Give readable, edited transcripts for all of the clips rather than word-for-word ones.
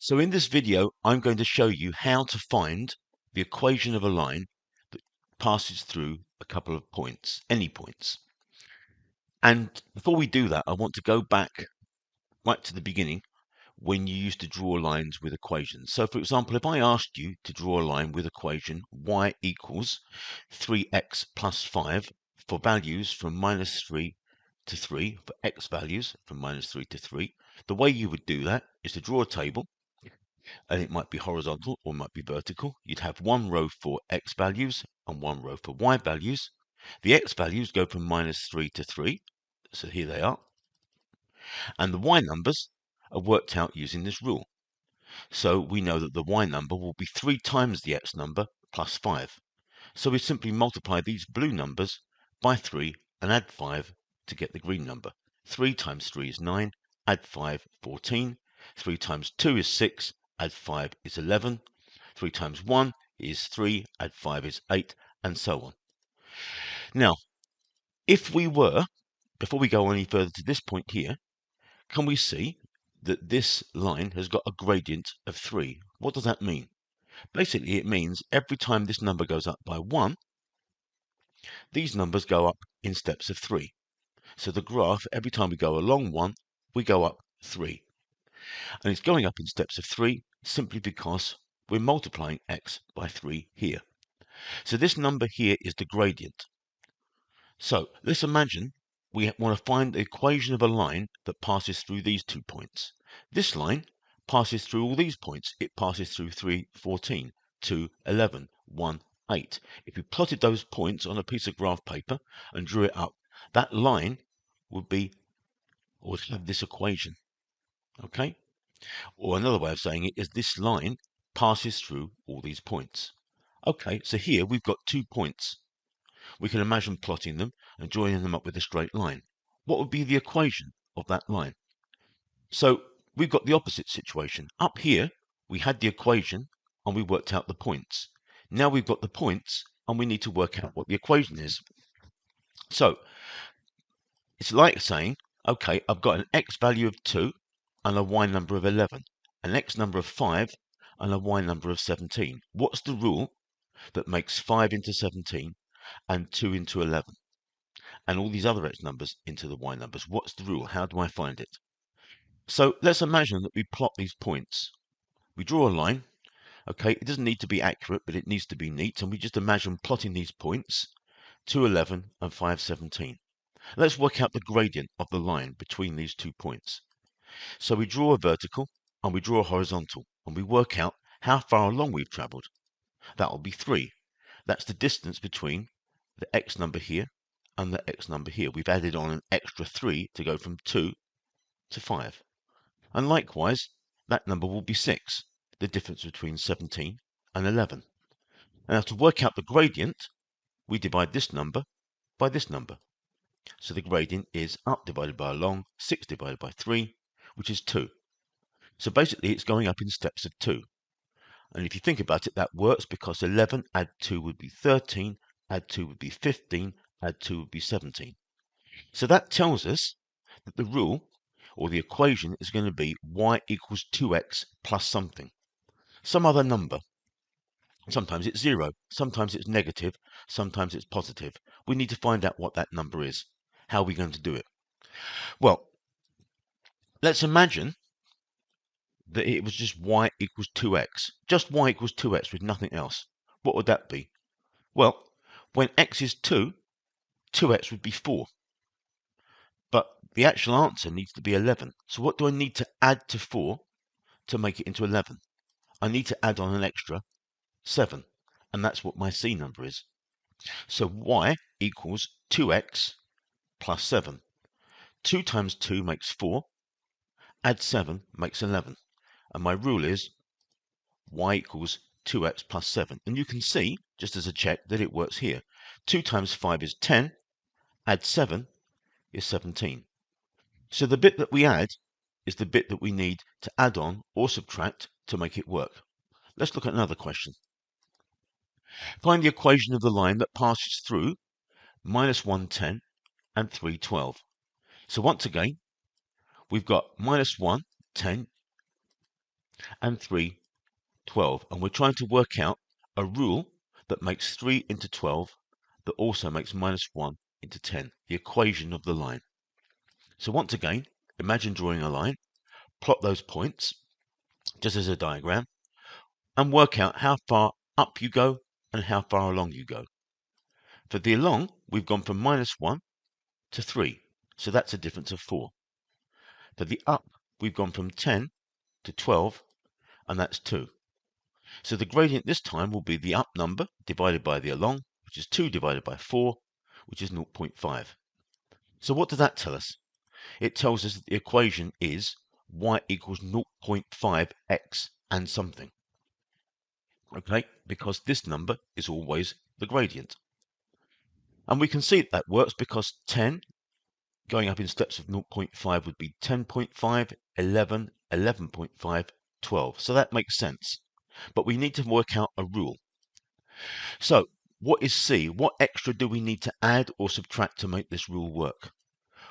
So in this video, I'm going to show you how to find the equation of a line that passes through a couple of points, any points. And before we do that, I want to go back right to the beginning when you used to draw lines with equations. So for example, if I asked you to draw a line with equation y equals 3x plus 5 for values from -3 to 3, for x values from -3 to 3, the way you would do that is to draw a table, and it might be horizontal or it might be vertical. You'd have one row for x values and one row for y values. The x values go from -3 to 3, so here they are. And the y numbers are worked out using this rule. So we know that the y number will be 3 times the x number plus 5. So we simply multiply these blue numbers by 3 and add 5 to get the green number. 3 times 3 is 9, add 5, 14. 3 times 2 is 6, add 5 is 11. 3 times 1 is 3, add 5 is 8, and so on. Now, if we were, before we go any further to this point here, can we see that this line has got a gradient of 3? What does that mean? Basically, it means every time this number goes up by 1, these numbers go up in steps of 3. So the graph, every time we go along 1, we go up 3. And it's going up in steps of 3 simply because we're multiplying x by 3 here. So this number here is the gradient. So let's imagine we want to find the equation of a line that passes through these 2 points. This line passes through all these points. It passes through 3, 14, 2, 11, 1, 8. If we plotted those points on a piece of graph paper and drew it up, that line would have this equation. Okay? Or another way of saying it is this line passes through all these points. Okay, so here we've got 2 points. We can imagine plotting them and joining them up with a straight line. What would be the equation of that line? So we've got the opposite situation. Up here, we had the equation and we worked out the points. Now we've got the points and we need to work out what the equation is. So it's like saying, okay, I've got an x value of 2 and a y number of 11, an x number of 5 and a y number of 17. What's the rule that makes 5 into 17 and 2 into 11? And all these other x numbers into the y numbers. What's the rule? How do I find it? So let's imagine that we plot these points. We draw a line. Okay, it doesn't need to be accurate, but it needs to be neat. And we just imagine plotting these points, 211 and 517. Let's work out the gradient of the line between these 2 points. So we draw a vertical and we draw a horizontal, and we work out how far along we've traveled. That will be 3. That's the distance between the x number here and the x number here. We've added on an extra 3 to go from 2 to 5. And likewise, that number will be 6, the difference between 17 and 11. Now to work out the gradient, we divide this number by this number. So the gradient is up divided by along, 6 divided by 3, which is 2. So basically it's going up in steps of 2. And if you think about it, that works because 11 add 2 would be 13, add 2 would be 15, add 2 would be 17. So that tells us that the rule or the equation is going to be y equals 2x plus something, some other number. Sometimes it's 0, sometimes it's negative, sometimes it's positive. We need to find out what that number is. How are we going to do it? Well, let's imagine that it was just y equals 2x, just y equals 2x with nothing else. What would that be? Well, when x is 2, 2x would be 4. But the actual answer needs to be 11. So what do I need to add to 4 to make it into 11? I need to add on an extra 7. And that's what my C number is. So y equals 2x plus 7. 2 times 2 makes 4. Add 7 makes 11. And my rule is y equals 2x plus 7. And you can see, just as a check, that it works here. 2 times 5 is 10. Add 7 is 17. So the bit that we add is the bit that we need to add on or subtract to make it work. Let's look at another question. Find the equation of the line that passes through -110 and 312. So once again, we've got -1, 10, and 3, 12. And we're trying to work out a rule that makes 3 into 12 that also makes minus 1 into 10, the equation of the line. So once again, imagine drawing a line, plot those points, just as a diagram, and work out how far up you go and how far along you go. For the along, we've gone from minus 1 to 3, so that's a difference of 4. For the up, we've gone from 10 to 12, and that's 2. So the gradient this time will be the up number divided by the along, which is 2 divided by 4, which is 0.5. So what does that tell us? It tells us that the equation is y equals 0.5x and something. Okay, because this number is always the gradient. And we can see that works because 10 going up in steps of 0.5 would be 10.5, 11, 11.5, 12. So that makes sense. But we need to work out a rule. So what is C? What extra do we need to add or subtract to make this rule work?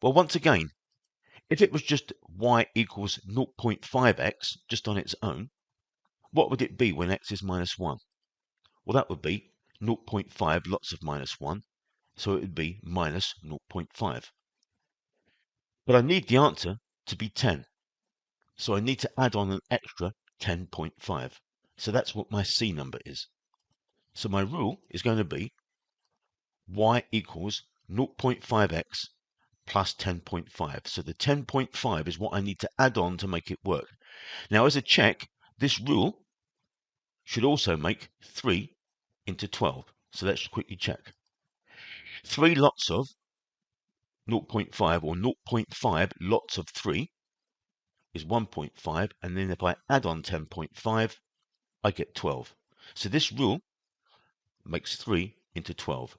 Well, once again, if it was just y equals 0.5x just on its own, what would it be when x is minus 1? Well, that would be 0.5 lots of minus 1, so it would be minus 0.5. But I need the answer to be 10, so I need to add on an extra 10.5. So that's what my C number is. So my rule is going to be y equals 0.5x plus 10.5. So the 10.5 is what I need to add on to make it work. Now, as a check, this rule should also make 3 into 12. So let's quickly check. 3 lots of 0.5 or 0.5 lots of 3 is 1.5. And then if I add on 10.5, I get 12. So this rule makes 3 into 12.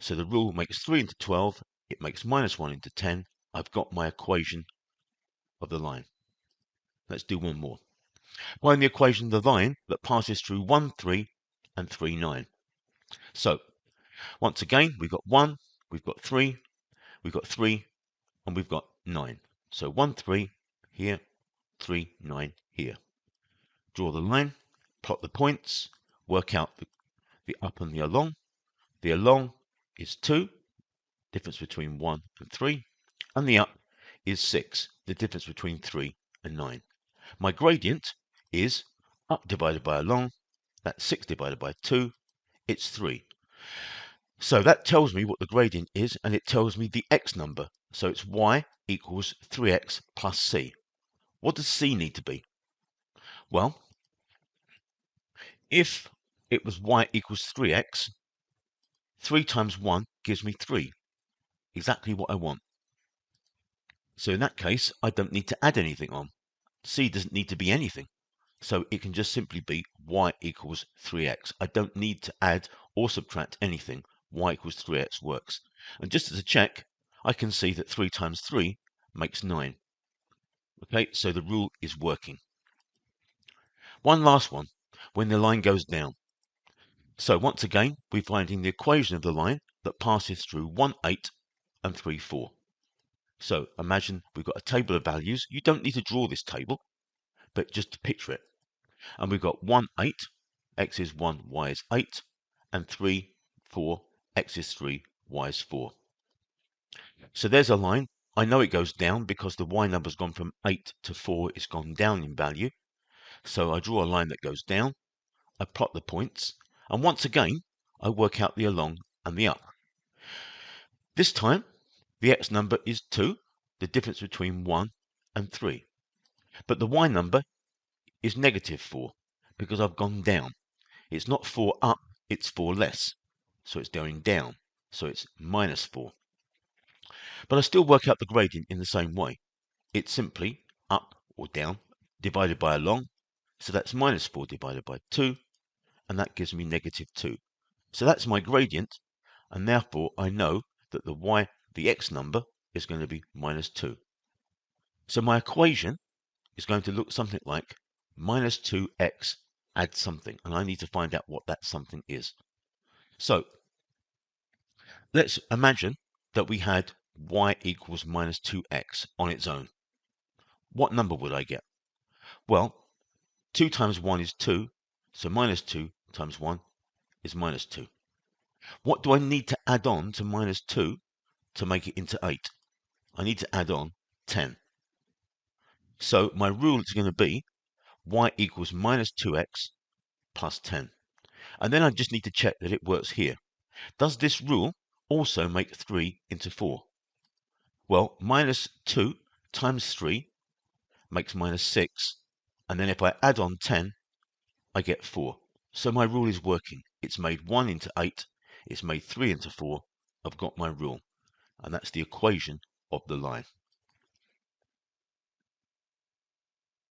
So the rule makes 3 into 12. It makes minus 1 into 10. I've got my equation of the line. Let's do one more. Find the equation of the line that passes through 1, 3, and 3, 9. So, once again, we've got 1, we've got 3, we've got 3, and we've got 9. So 1, 3 here, 3, 9 here. Draw the line, plot the points, work out the up and the along. The along is 2, difference between 1 and 3, and the up is 6, the difference between 3 and 9. My gradient is up divided by along, that's 6 divided by 2, it's 3. So that tells me what the gradient is, and it tells me the x number. So it's y equals 3x plus c. What does c need to be? Well, if it was y equals 3x, 3 times 1 gives me 3, exactly what I want. So in that case, I don't need to add anything on. C doesn't need to be anything. So it can just simply be y equals 3x. I don't need to add or subtract anything. Y equals 3x works. And just as a check, I can see that 3 times 3 makes 9. Okay, so the rule is working. One last one, when the line goes down. So once again, we're finding the equation of the line that passes through 1, 8 and 3, 4. So imagine we've got a table of values. You don't need to draw this table, but just to picture it. And we've got 1, 8, x is 1, y is 8, and 3, 4, x is 3, y is 4. So there's a line. I know it goes down because the y number's gone from 8 to 4. It's gone down in value. So I draw a line that goes down. I plot the points. And once again, I work out the along and the up. This time, the x number is 2, the difference between 1 and 3. But the y number is negative 4 because I've gone down. It's not 4 up, it's 4 less. So it's going down. So it's minus 4. But I still work out the gradient in the same way. It's simply up or down divided by along. So that's minus 4 divided by 2. And that gives me negative 2. So that's my gradient. And therefore I know that the x number is going to be minus 2. So my equation is going to look something like minus 2x add something. And I need to find out what that something is. So let's imagine that we had y equals minus 2x on its own. What number would I get? Well, 2 times 1 is 2, so minus 2 times 1 is minus 2. What do I need to add on to minus 2 to make it into 8? I need to add on 10. So my rule is going to be y equals minus 2x plus 10. And then I just need to check that it works here. Does this rule also make 3 into 4? Well, minus 2 times 3 makes minus 6. And then if I add on 10, I get 4. So my rule is working. It's made 1 into 8. It's made 3 into 4. I've got my rule. And that's the equation of the line.